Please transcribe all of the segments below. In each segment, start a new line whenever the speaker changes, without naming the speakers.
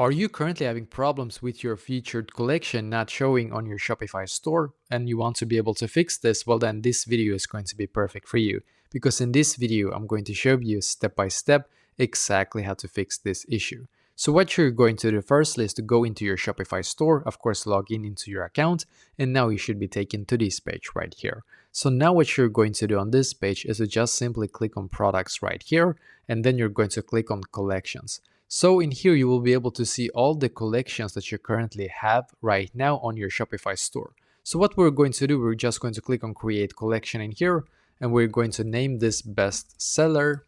Are you currently having problems with your featured collection not showing on your Shopify store and you want to be able to fix this? Well, then this video is going to be perfect for you, because in this video, I'm going to show you step by step exactly how to fix this issue. So what you're going to do firstly is to go into your Shopify store, of course, log in into your account, and now you should be taken to this page right here. So now what you're going to do on this page is to just simply click on products right here, and then you're going to click on collections. So in here, you will be able to see all the collections that you currently have right now on your Shopify store. So what we're going to do, we're just going to click on create collection in here, and we're going to name this best seller,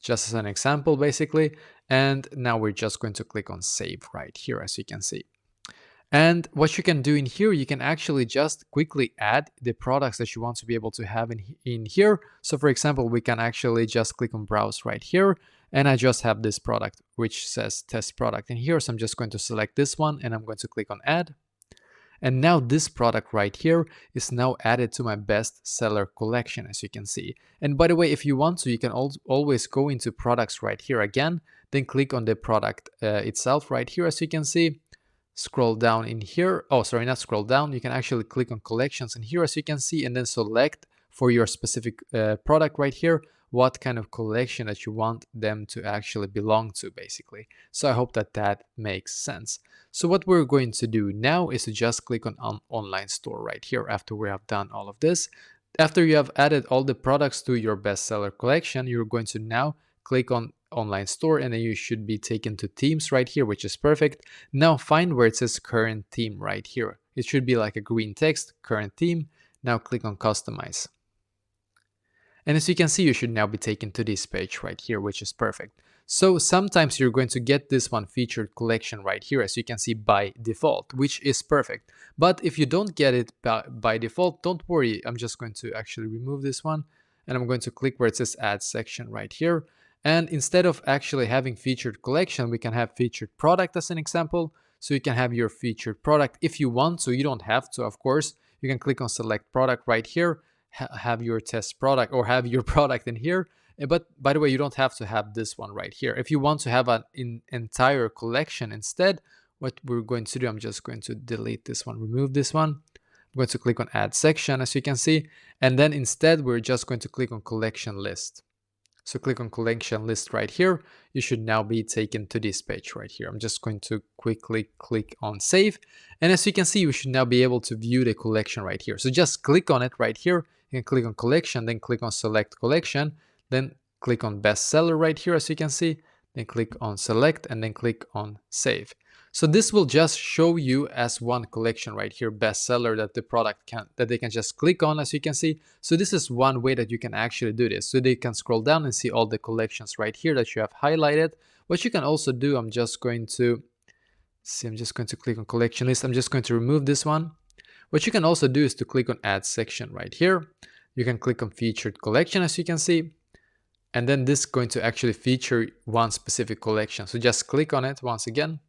just as an example, basically. And now we're just going to click on save right here, as you can see. And what you can do in here, you can actually just quickly add the products that you want to be able to have in here. So for example, we can actually just click on browse right here. And I just have this product, which says test product in here. So I'm just going to select this one and I'm going to click on add. And now this product right here is now added to my best seller collection, as you can see. And by the way, if you want to, you can always go into products right here again, then click on the product itself right here, as you can see. Scroll down in here. Oh, sorry, not scroll down. You can actually click on collections in here, as you can see, and then select for your specific product right here what kind of collection that you want them to actually belong to, basically. So I hope that that makes sense. So what we're going to do now is to just click on online store right here after we have done all of this. After you have added all the products to your bestseller collection, you're going to now click on online store, and then you should be taken to themes right here, which is perfect. Now find where it says current theme right here. It should be like a green text, current theme. Now click on customize. And as you can see, you should now be taken to this page right here, which is perfect. So sometimes you're going to get this one featured collection right here, as you can see, by default, which is perfect. But if you don't get it by default, don't worry. I'm just going to actually remove this one, and I'm going to click where it says add section right here. And instead of actually having featured collection, we can have featured product as an example. So you can have your featured product if you want to. You don't have to, of course. You can click on select product right here, have your test product or have your product in here. But by the way, you don't have to have this one right here. If you want to have an entire collection instead, what we're going to do, I'm just going to delete this one, remove this one. I'm going to click on add section, as you can see. And then instead, we're just going to click on collection list. So click on collection list right here. You should now be taken to this page right here. I'm just going to quickly click on save. And as you can see, you should now be able to view the collection right here. So just click on it right here. You can click on collection, then click on select collection, then click on bestseller right here, as you can see, then click on select, and then click on save. So this will just show you as one collection right here, bestseller, that the product that they can just click on, as you can see. So this is one way that you can actually do this. So they can scroll down and see all the collections right here that you have highlighted. What you can also do, I'm just going to click on collection list. I'm just going to remove this one. What you can also do is to click on add section right here. You can click on featured collection, as you can see. And then this is going to actually feature one specific collection. So just click on it once again.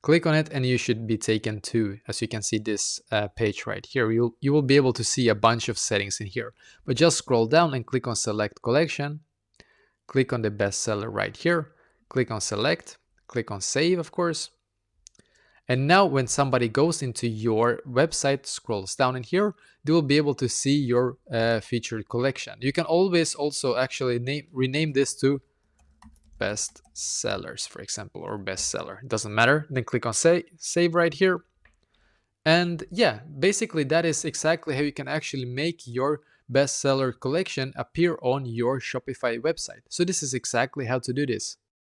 Click on it and you should be taken to, as you can see, this page right here. You will be able to see a bunch of settings in here. But just scroll down and click on select collection. Click on the bestseller right here. Click on select. Click on save, of course. And now when somebody goes into your website, scrolls down in here, they will be able to see your featured collection. You can always also actually rename this to best sellers, for example, or bestseller. It doesn't matter. Then click on save right here. And yeah, basically that is exactly how you can actually make your bestseller collection appear on your Shopify website. So this is exactly how to do this.